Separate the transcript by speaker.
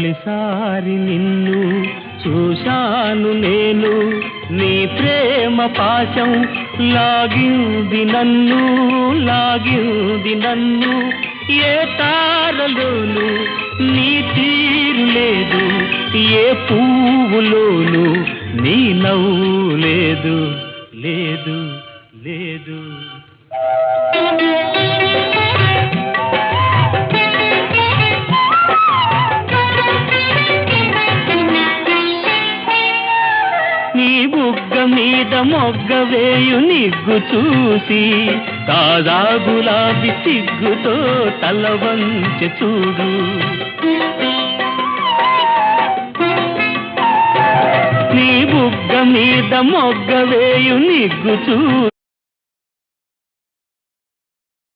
Speaker 1: తొలిసారి నిన్ను చూశాను నేను, నీ ప్రేమ పాశం లాగింది నన్ను, లాగింది నన్ను. ఏ తారలోను నీ తీరు లేదు, ఏ పువ్వులోను నీ నవ్వు లేదు, లేదు లేదు. నీ బుగ్గ మీద మొగ్గ వేయు నిగ్గు చూసి, తాజా గులాబీ సిగ్గుతో తల వంచె చూడు. నీ బుగ్గ మీద మొగ్గ వేయు నిగ్గు చూసి